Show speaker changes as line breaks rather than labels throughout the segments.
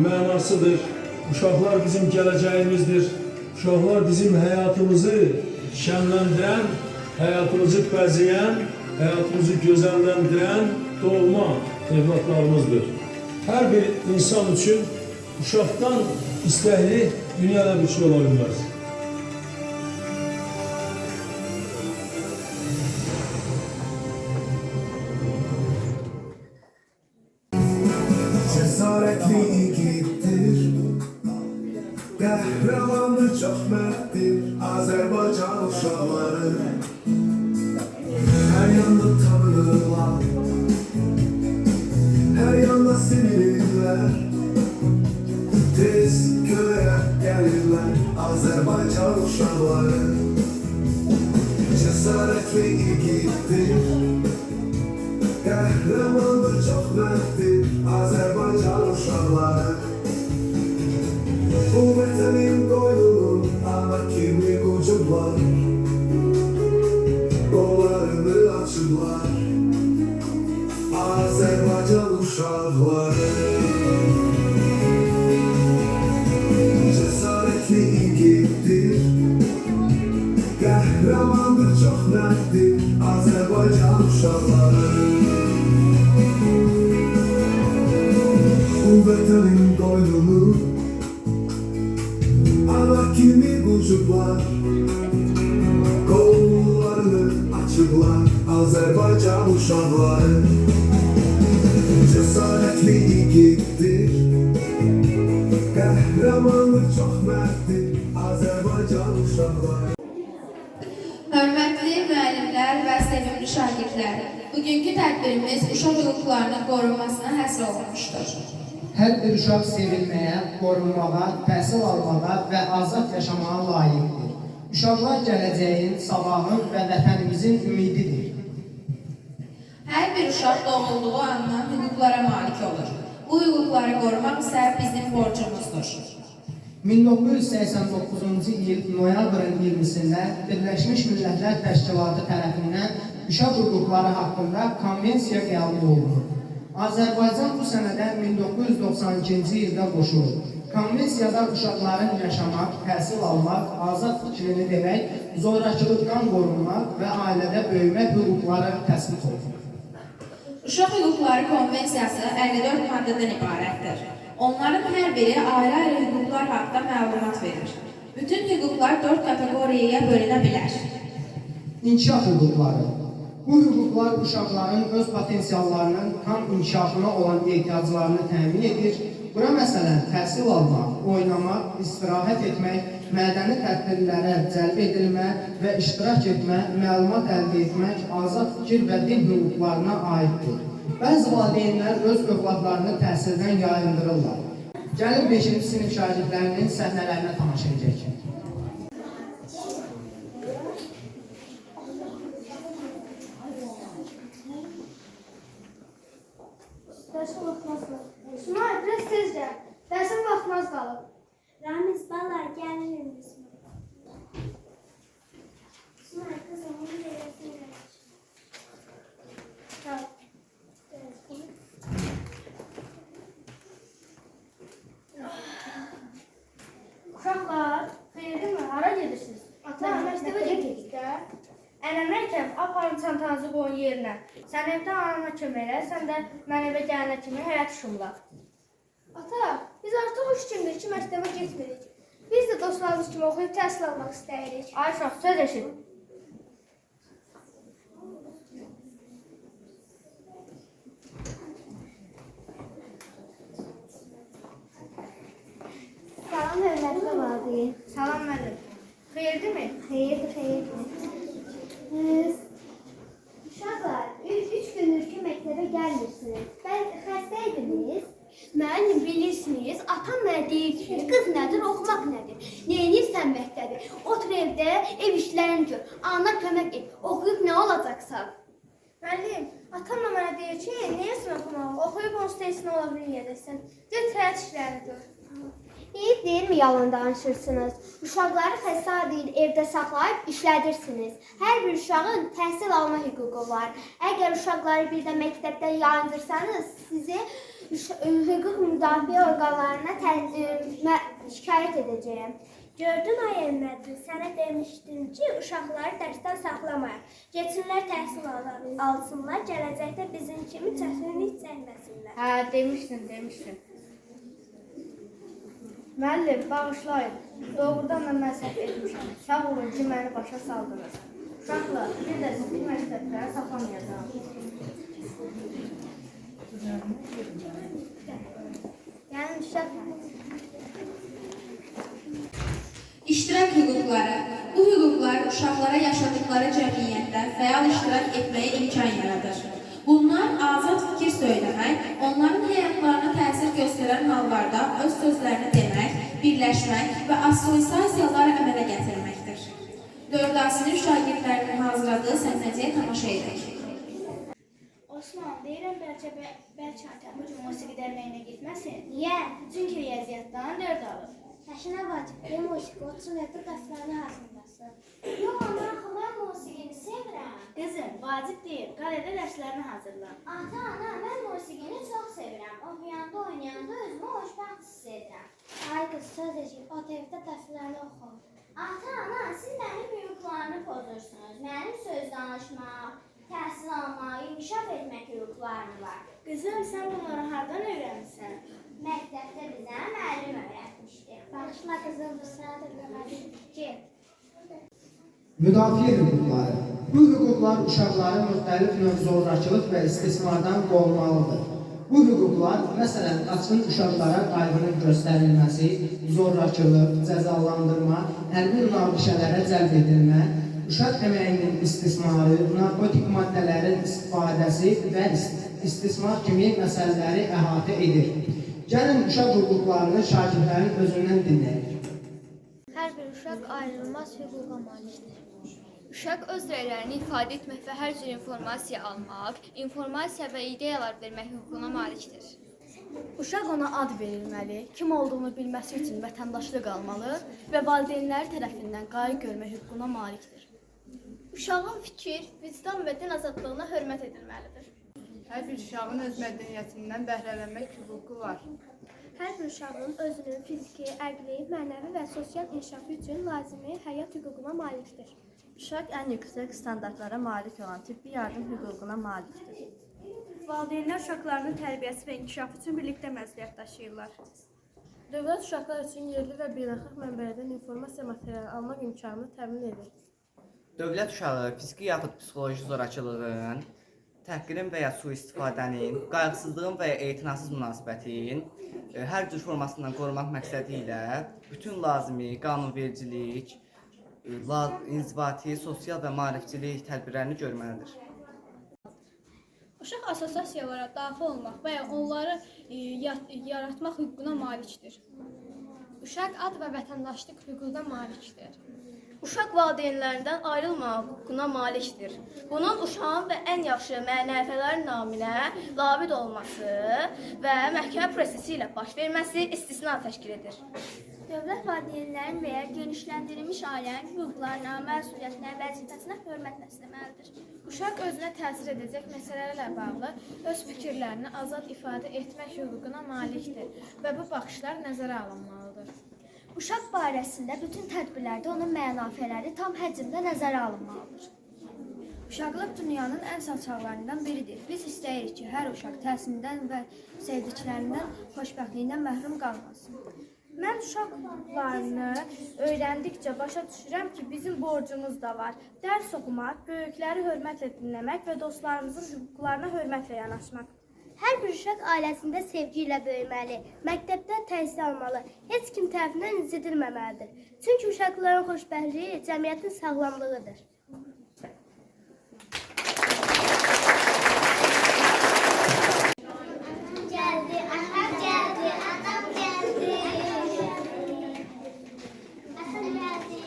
mənasıdır. Uşaqlar bizim gələcəyimizdir. Uşaqlar bizim həyatımızı şənləndirən, həyatımızı bəzəyən, həyatımızı gözəlləndirən doğma evlatlarımızdır. Hər bir insan üçün uşaqdan istəkli dünyada bir şey ola bilməz.
Cesaretli yiğittir, qəhrəmandır, çox mərddir Azərbaycan uşaqları. Hər yanda tanınırlar, hər yanda sevinirlər. Tez köyə gəlirlər Azərbaycan uşaqları. Cesaretli yiğittir, qəhrəmandır, çox mərddir Azərbaycan uşaqları. Bu vətənin qoynunu ana kimi qucublar, qollarını açırlar Azərbaycan uşaqları. Cesaretli yiğitdir, qəhrəmandır, çox mərddir Azərbaycan uşaqları. Bu vətənin qoynunu ana kimi qucublar, qollarını açıblar Azərbaycan uşaqları. Cesaretli yiğitdir, qəhrəmandır, çox mərddir Azərbaycan uşaqları.
Hörmətli müəllimlər və sevimli şagirdlər, bugünkü tədbirimiz uşaq hüquqlarının qorunmasına həsr olunmuşdur.
Hər bir uşaq sevilməyə, qorunmağa, təhsil almağa və azad yaşamağa layiqdir. Uşaqlar gələcəyin, sabahın və vətənimizin ümididir.
Hər bir uşaq doğulduğu andan hüquqlara malik olur. Bu hüquqları qorumaq isə bizim borcumuzdur.
1989-cu il noyabrın 20-sində Birləşmiş Millətlər Təşkilatı tərəfindən uşaq hüquqları haqqında konvensiya qəbul olunur. Azərbaycan bu sənədə 1992-ci ildə qoşulur. Konvensiyada uşaqların yaşamaq, təhsil almaq, azad fikrini demək, zorakılıqdan qorunmaq və ailədə böyümək hüquqları təsbit olunur.
Uşaq hüquqları konvensiyası 54 maddədən ibarətdir. Onların hər biri ayrı-ayrı hüquqlar haqqında məlumat verir. Bütün hüquqlar 4 kateqoriyaya bölünə bilər.
İnkişaf hüquqları. Bu hüquqlar uşaqların öz potensiallarının tam inkişafına olan ehtiyaclarını təmin edir. Bura məsələn, təhsil almaq, oynamaq, istirahət etmək, mədəni tədbirlərə cəlb edilmə və iştirak etmə, məlumat əldə etmək, azad fikir və din hüquqlarına aiddir. Bəzi valideynlər öz övladlarını təhsildən yayındırırlar. Gəlin 5-ci sinif şagirdlərinin səhnələrinə tamaşa edəcək.
Dərsin vaxtınız qalıb. Sumay, biraz tez gəl. Dərsin vaxtınız qalıb.
Ramiz, bala, gəlirim biz. Sumay, qızım, onu verəsin gəlir.
Gəl. Uşaqlar, xeyirdirmi? Hara gedirsiniz? Ata, məktəbə gedirik də. Ənənəykən, aparın çantanızı qoyun yerinə. Sən evdə anana kömək elə, sən də mən evə gələnə kimi həyat işimlə. Ata, biz artıq 3 gündür ki, məktəbə getmirik. Biz də dostlarımız kimi oxuyub təhsil almaq istəyirik. Ay uşaq, söz eşit.
Salam, hörmətli valideyn.
Salam müəllim. Xeyirdirmi?
Xeyirdir, xeyirdir. Uşaqlar, 3 gündür ki, məktəbə gəlmirsiniz. Xəstə idiniz?
Müəllim, bilirsiniz, atam mənə deyir ki, qız nədir, oxumaq nədir? Neyinirsən məktəbi? Otur evdə, ev işlərini gör, ana kömək et, oxuyub nə olacaqsan?
Müəllim, atam da mənə deyir ki, neyəsən oxumalı? Oxuyub onsuz da heç nə ola bilməyəcəksən. Get həyat işlərini gör.
Deyirmi yalan danışırsınız? Uşaqları fəsad edib evdə saxlayıb işlədirsiniz. Hər bir uşağın təhsil alma hüququ var. Əgər uşaqları bir də məktəbdən yayındırsanız, sizi hüquq müdafiə orqanlarına şikayət edəcəyəm.
Gördün ay Əhməd, sənə demişdim ki, uşaqları dərsdən saxlamayaq. Geçsinlər təhsil alsınlar, gələcəkdə bizim kimi çətinlik çəkməsinlər.
Hə, demişdin. Müəllim, bağışlayın. Doğrudan da mən səhv etmişəm. Sağ olun ki, məni başa saldınız. Uşaqlar, bir də sizi məktəblərə saxlamayacağam.
Yəni uşaqlar.
İştirak hüquqları. Bu hüquqlar uşaqlara yaşadıkları cəmiyyətdə fəal iştirak etməyə imkan yaradır. Bunlar azad fikir söyləmək, onların həyatlarına təsir göstərən hallarda öz sözlərini demək, birləşmək və assosiasiyalar əmələ gətirməkdir. 4A sinif şagirdlərinin hazırladığı səhnəciyə tamaşa edək.
Osman, deyirəm bəlkə Atəm bu gün musiqi dərməyinə getməsin. Niyə? Çünki riyaziyyatdan 4 alıb.
Təşinə vacibdir, musiqi 30 metr dərslərini hazırlasın. Yox, ana, axı mən musiqini sevirəm.
Qızım, vacib deyil, qalede dərslərini hazırla.
Ata, ana, mən musiqini çox sevirəm. Oxuyanda, oynayanda özümü xoşbəxt hiss edirəm. Ay qız, söz eşit, o evdə dərslərini oxu. Ata, ana, siz mənim hüquqlarını pozursunuz. Mənim söz danışmaq, təhsil almaq, inkişaf etmək hüquqlarım var.
Qızım, sən bunları hardan öyrənirsən?
Məktəbdə bizə müəllim öyrətmişdi. Bağışla qızım, bu sənədir deməli. Get.
Müdafiə hüquqları. Bu hüquqlar uşaqları müxtəlif növ zorakılıq və istismardan qorumalıdır. Bu hüquqlar, məsələn, qaçqın uşaqlara qayğının göstərilməsi, zorakılıq, cəzalandırma, hərbi münaqişələrə cəlb edilmə, uşaq əməyinin istismarı, narkotik maddələrin istifadəsi və istismar kimi məsələləri əhatə edir. Gəlin uşaq hüquqlarını şagirdlərin özündən dinləyək.
Hər bir uşaq ayrılmaz hüquqa malikdir. Uşaq öz rəylərini ifadə etmək və hər cür informasiya almaq, informasiya və ideyalar vermək hüququna malikdir.
Uşaq ona ad verilməli, kim olduğunu bilməsi üçün vətəndaşlıq almalı və valideynləri tərəfindən qayğı görmək hüququna malikdir.
Uşağın fikir, vicdan və din azadlığına hörmət edilməlidir.
Hər bir uşağın öz mədəniyyətindən bəhrələnmək hüququ var.
Hər bir uşağın özünün fiziki, əqli, mənəvi və sosial inkişafı üçün lazımi həyat hüququna malikdir.
Uşaq ən yüksək standartlara malik olan tibbi yardım hüququna malikdir.
Valideynlər uşaqlarının tərbiyəsi və inkişafı üçün birlikdə məsuliyyət daşıyırlar.
Dövlət uşaqlar üçün yerli və beynəlxalq mənbələrdən informasiya materialı almaq imkanını təmin edir.
Dövlət uşağı fiziki yaxud psixoloji zorakılığın, təhqirin və ya sui-istifadənin, qayğısızlığın və ya etinasız münasibətin hər cür formasından qorumaq məqsədi ilə bütün lazımi qanunvericilik, inzibati, sosial və maarifçilik tədbirlərini görməlidir.
Uşaq assosiasiyalara daxil olmaq və ya onları yaratmaq hüququna malikdir. Uşaq ad və vətəndaşlıq hüququna malikdir.
Uşaq valideynlərindən ayrılmamaq hüququna malikdir. Bunun uşağın və ən yaxşı mənəviyyətlər naminə labid olması və məhkəmə prosesi ilə baş verməsi istisna təşkil edir.
Dövlət valideynlərin və ya genişləndirilmiş ailənin hüquqlarına, məsuliyyətinə, vəzifəsinə hörmət bəsləməlidir.
Uşaq özünə təsir edəcək məsələlərlə bağlı öz fikirlərini azad ifadə etmək hüququna malikdir və bu baxışlar nəzərə alınmalıdır.
Uşaq barəsində bütün tədbirlərdə onun mənafələri tam həcmdə nəzərə alınmalıdır.
Uşaqlıq dünyanın ən çağlarından biridir. Biz istəyirik ki, hər uşaq təhsilindən və sevdiklərindən, xoşbəxtliyindən məhrum qalmasın.
Mən uşaqlarını öyrəndikcə başa düşürəm ki, bizim borcumuz da var. Dərs oxumaq, böyükləri hörmətlə dinləmək və dostlarımızın hüquqlarına hörmətlə yanaşmaq.
Hər bir uşaq ailəsində sevgi ilə böyüməli, məktəbdən təhsil almalı, heç kim tərəfindən incədilməməlidir. Çünki uşaqların xoşbəxtliyi cəmiyyətin sağlamlığıdır. Gəldi, atam gəldi, atam gəldi. Atam gəldi.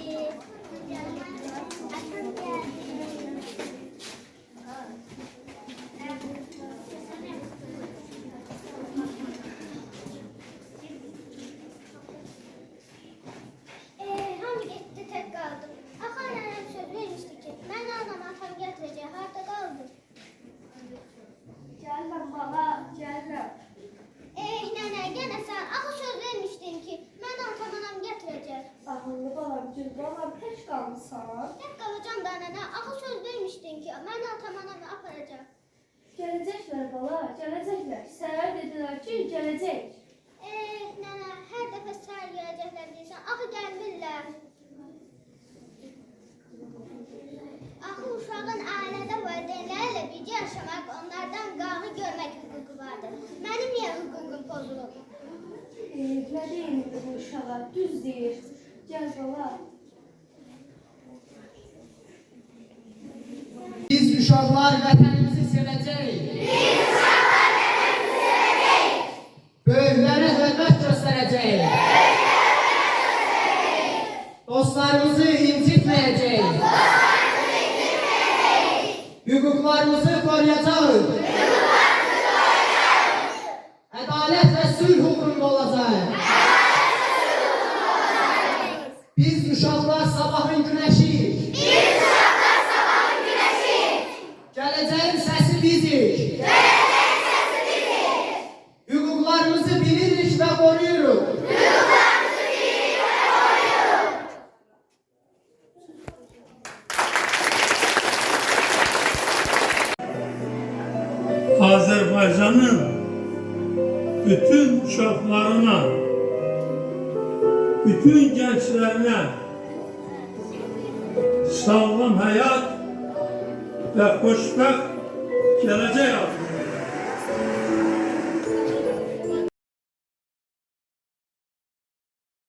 Atam gəldi. nənə? Axı söz vermişdin ki, mən atama nənə aparacaq.
Gələcəklər bala, gələcəklər. Səhər dedilər ki, gələcək.
Nənə, hər dəfə səhər gələcəklər deyirsən, axı gəlmirlər. Axı uşağın ailədə valideynlərlə birgə yaşamaq, onlardan qağı görmək hüququ vardır. Mənim niyə hüququm pozulur?
Nə deyim bu uşağa? Düz deyir. Gəl bala.
Biz uşaqlar vətənimizi sevəcəyik. Böyüklərə hörmət göstərəcəyik. Dostlarımızı incitməyəcəyik. Hüquqlarımızı qoruyacağıq. Ədalət və sülh uğrunda olacaq. Biz uşaqlar sabahın güneşiyik. Gələcəyin səsi bizik. Hüquqlarımızı bilirik və qoruyuruq.
Azərbaycanın bütün uşaqlarına, bütün gənclərinə sağlam həyat və xoşbəxt gələcək arzulayıram.